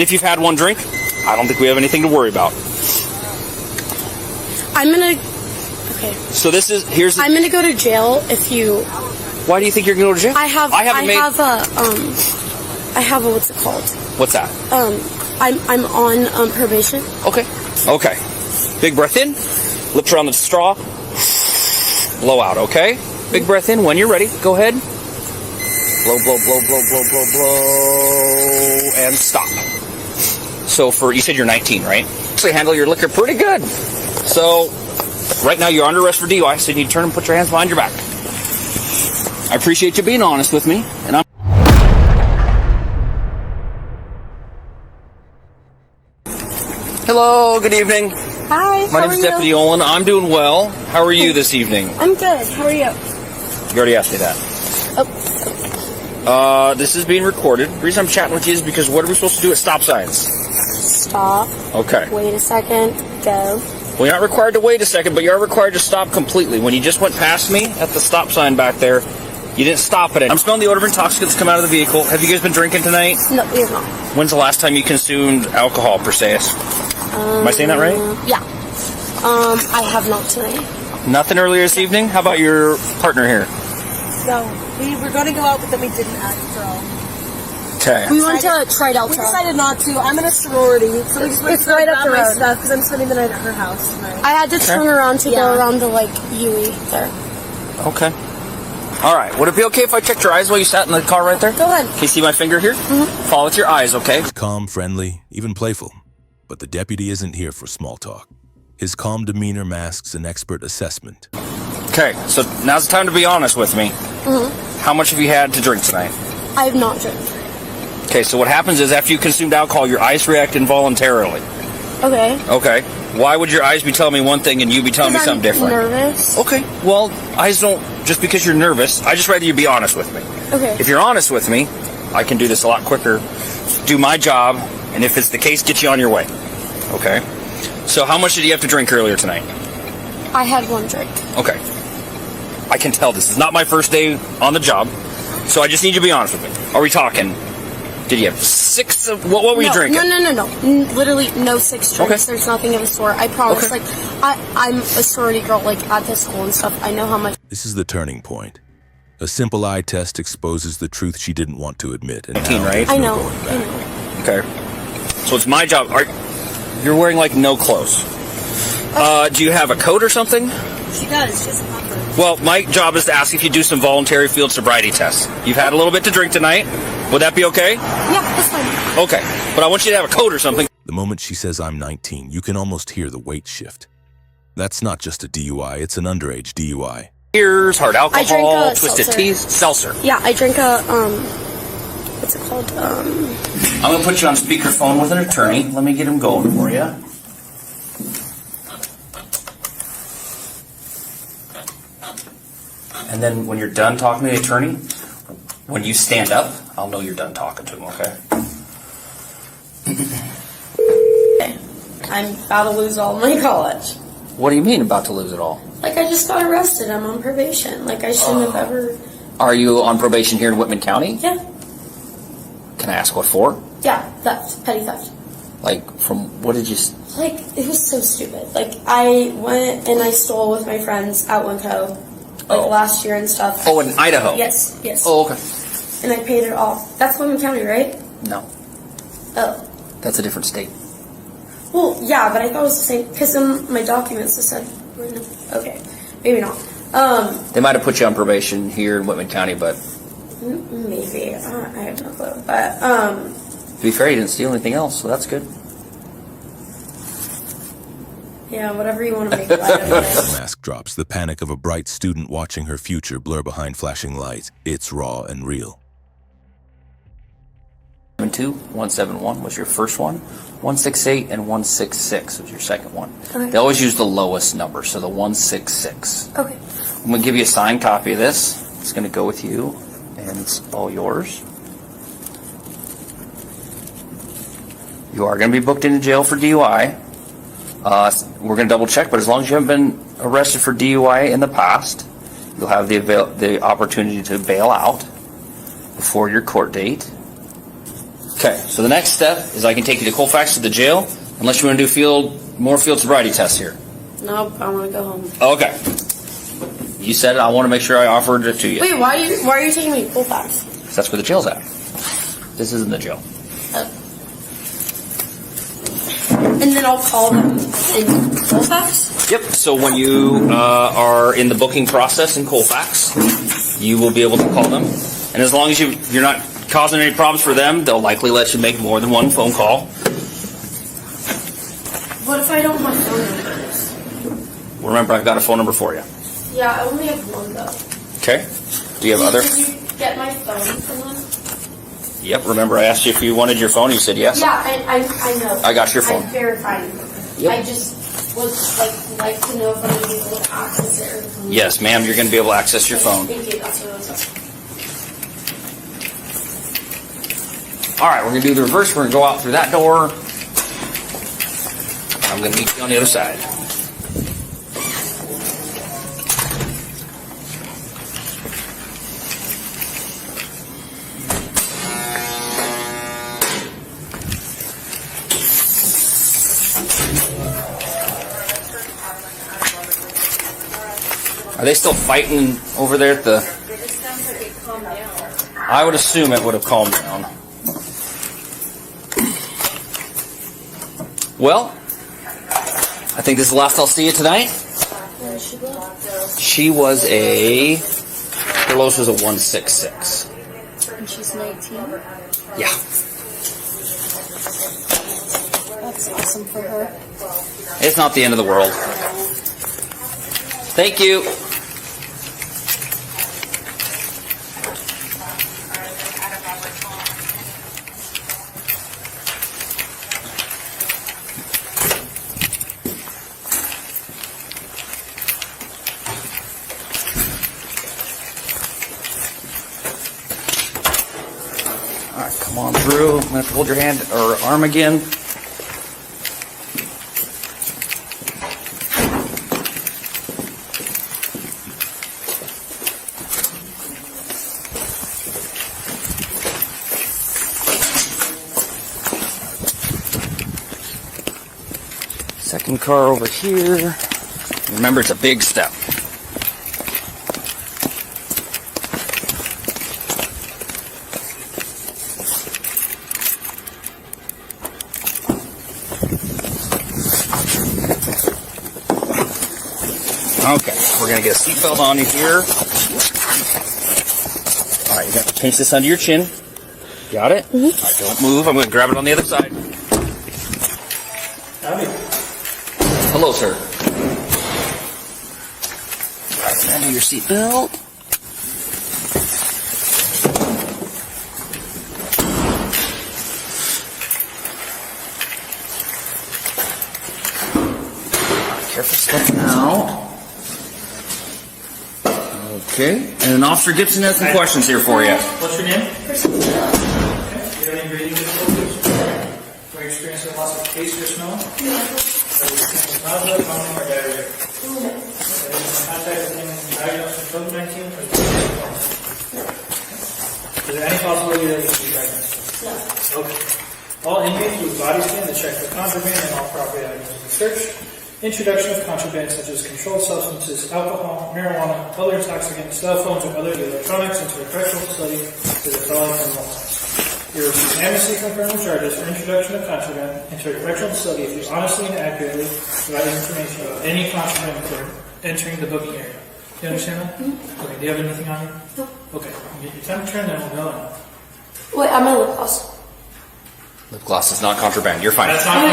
If you've had one drink, I don't think we have anything to worry about. I'm gonna... Okay. So this is... Here's the... I'm gonna go to jail if you... Why do you think you're gonna go to jail? I have a... What's it called? What's that? I'm on probation. Okay. Okay. Big breath in. Lips around the straw. Blow out, okay? Big breath in. When you're ready, go ahead. Blow, blow, blow, blow, blow, blow, blow. And stop. So for... You said you're 19, right? Actually handle your liquor pretty good. So, right now you're under arrest for DUI, so you need to turn and put your hands behind your back. I appreciate you being honest with me, and I'm... Hello, good evening. Hi, My name is Deputy Olan. I'm doing well. How are you this evening? I'm good. How are you? You already asked me that. Oh. This is being recorded. The reason I'm chatting with you is because what are we supposed to do at stop signs? Stop. Okay. Wait a second. Go. Well, you're not required to wait a second, but you are required to stop completely. When you just went past me at the stop sign back there, you didn't stop at it. I'm smelling the odor of intoxicants come out of the vehicle. Have you guys been drinking tonight? No, we have not. When's the last time you consumed alcohol, per se? Am I saying that right? Yeah. I have not tonight. Nothing earlier this evening? How about your partner here? No, we were going to go out, but then we didn't after all. Okay. We went to Tridel. We decided not to. I'm in a sorority, so we just went to right up the grab my road. stuff because I'm spending the night at her house tonight. I had to turn around to go around to, like, Yui there. Okay. All right. Would it be okay if I checked your eyes while you sat in the car right there? Go ahead. Can you see my finger here? Mm-hmm. Follow with your eyes, okay? Calm, friendly, even playful. But the deputy isn't here for small talk. His calm demeanor masks an expert assessment. Okay, so now's the time to be honest with me. Mm-hmm. How much have you had to drink tonight? I have not drank. Okay, so what happens is after you consumed alcohol, your eyes react involuntarily. Okay. Okay. Why would your eyes be telling me one thing and you be telling me something different? I'm nervous. Okay. Well, eyes don't, just because you're nervous, I just rather you be honest with me. Okay. If you're honest with me, I can do this a lot quicker, do my job, and if it's the case, get you on your way. Okay? So how much did you have to drink earlier tonight? I had one drink. Okay. I can tell this is not my first day on the job, so I just need you to be honest with me. Are we talking... Did you have 6 of... What were you drinking? No. Literally no 6 drinks. Okay. There's nothing of the sort. I promise. Okay. Like, I'm a sorority girl, like, at this school and stuff. I know how much... This is the turning point. A simple eye test exposes the truth she didn't want to admit. And 19, right? I know. Okay. So it's my job. You're wearing, like, no clothes. Do you have a coat or something? She does. She has a puffer. Well, my job is to ask if you do some voluntary field sobriety tests. You've had a little bit to drink tonight. Would that be okay? Yeah, that's fine. Okay. But I want you to have a coat or something. The moment she says I'm 19, you can almost hear the weight shift. That's not just a DUI, it's an underage DUI. Beers, hard alcohol, twisted seltzer. teas, seltzer. Yeah, I drink a, what's it called? I'm going to put you on speakerphone with an attorney. Let me get him going for you. And then when you're done talking to the attorney, when you stand up, I'll know you're done talking to him, okay? I'm about to lose all my college. What do you mean about to lose it all? Like, I just got arrested. I'm on probation. Like, I shouldn't have ever... Are you on probation here in Whitman County? Yeah. Can I ask what for? Yeah, theft. Petty theft. Like, from what did you... Like, it was so stupid. Like, I went and I stole with my friends at Winco, like, last year and stuff. Oh, in Idaho? Yes. Oh, okay. And I paid it off. That's Whitman County, right? No. Oh. That's a different state. Well, yeah, but I thought it was the same, because in my documents it said, okay, maybe not. They might have put you on probation here in Whitman County, but... Maybe. I have no clue. But, to be fair, you didn't steal anything else, so that's good. Yeah, whatever you want to make light of it. Mask drops, the panic of a bright student watching her future blur behind flashing lights. It's raw and real. 171 was your first one. 168 and 166 was your second one. Okay. They always use the lowest number, so the 166. Okay. I'm going to give you a signed copy of this. It's going to go with you, and it's all yours. You are going to be booked into jail for DUI. We're going to double check, but as long as you haven't been arrested for DUI in the past, you'll have the opportunity to bail out before your court date. Okay, so the next step is I can take you to Colfax to the jail, unless you want to do more field sobriety tests here. Nope, I want to go home. Okay. You said it. I want to make sure I offered it to you. Wait, why are you taking me to Colfax? That's where the jail's at. This isn't the jail. And then I'll call them in Colfax? Yep. So when you are in the booking process in Colfax, you will be able to call them. And as long as you're not causing any problems for them, they'll likely let you make more than one phone call. What if I don't have phone numbers? Remember, I've got a phone number for you. Yeah, I only have one though. Okay. Do you have other? Did you get my phone from them? Yep. Remember, I asked you if you wanted your phone. You said yes. Yeah, I know. I got your phone. I verified. Yep. I just would like to know if I'm able to access it. Yes, ma'am. You're going to be able to access your phone. Thank you. That's what I was asking. All right, we're going to do the reverse. We're going to go out through that door. I'm going to meet you on the other side. Are they still fighting over there at the... It sounds like it calmed down. I would assume it would have calmed down. Well, I think this is the last I'll see you tonight. She was her lowest was a 166. And she's 19. Yeah. That's awesome for her. It's not the end of the world. Thank you. Alright, come on through. I'm going to have to hold your hand or arm again. Second car over here. Remember, it's a big step. Okay, we're going to get a seatbelt on you here. All right, you got to pinch this under your chin. Got it? All right, don't move. I'm going to grab it on the other side. Hello, sir. All right, undo your seatbelt. Careful stepping out. Okay, and Officer Gibson has some questions here for you. What's your name? Okay. Do you have any reading difficulties? Or experience of loss of taste or smell? No. Have you experienced nausea, vomiting, or diarrhea? No. Have you been in contact with anyone diagnosed with COVID-19 or is there any possibility that you could be diagnosed? No. Okay. All inmates with body scan to check for contraband and all property items in the search. Introduction of contraband such as controlled substances, alcohol, marijuana, other intoxicants, cell phones, or other electronics into a correctional facility is a felony criminal offense. You receive amnesty from criminal charges for introduction of contraband into a correctional facility if you honestly and accurately provide information about any contraband entering the booking area. Do you understand that? Mm-hmm. Okay. Do you have anything on you? No. Okay. Get your temperature and then we'll go on. Wait, I'm a lip gloss. Lip gloss is not contraband. You're fine. That's not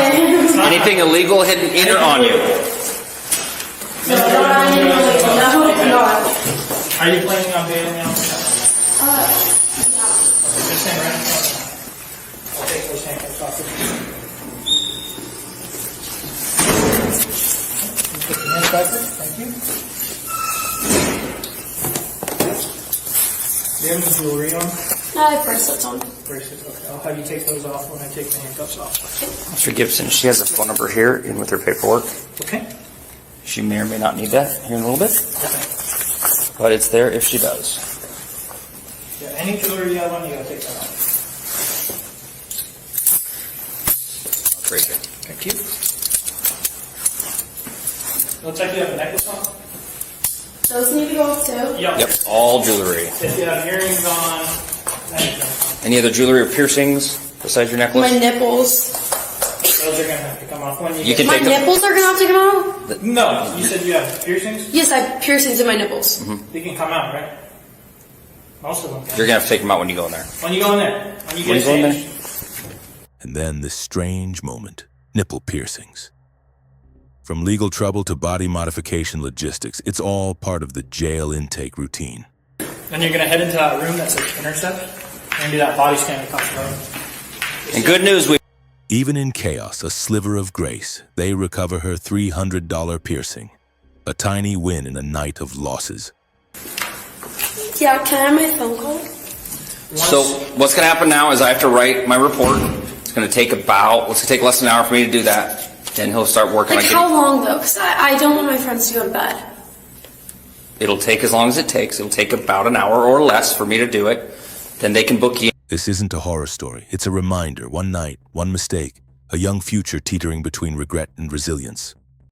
Anything illegal hidden in or on you? No. Are you planning on bailing out? Yeah. Just hang right in front of me. I'll take those handcuffs off of you. Put your hands backwards. Thank you. Do you have any jewelry on? I have bracelets on. Bracelets, okay. I'll have you take those off when I take the handcuffs off. Officer Gibson, she has a phone number here in with her paperwork. Okay. She may or may not need that here in a little bit, but it's there if she does. Yeah, any jewelry you have on, you gotta take that off. Very good. Thank you. Looks like you have a necklace on. Those need to go off too. Yep, all jewelry. If you have earrings on, anything. Any other jewelry or piercings besides your My necklace? nipples. Those are gonna have to come off when you. You get- can My take them. nipples are gonna have to come out? No, you said you have piercings. Yes, I have piercings in my nipples. They can come out, right? Most of them can. You're gonna have to take them out when you go in there. When you go in there, when you When get you go in there? changed. And then this strange moment, nipple piercings. From legal trouble to body modification logistics, it's all part of the jail intake routine. Then you're gonna head into that room that says intercept and do that body scan across the room. And good news, we Even in chaos, a sliver of grace, they recover her $300 piercing. A tiny win in a night of losses. Yeah, can I have my phone call? So what's going to happen now is I have to write my report. It's going to take take less than an hour for me to do that. Then he'll start working Like on how getting. long though? Because I don't want my friends to go to bed. It'll take as long as it takes. It'll take about an hour or less for me to do it. Then they can book you. This isn't a horror story. It's a reminder. One night, one mistake, a young future teetering between regret and resilience.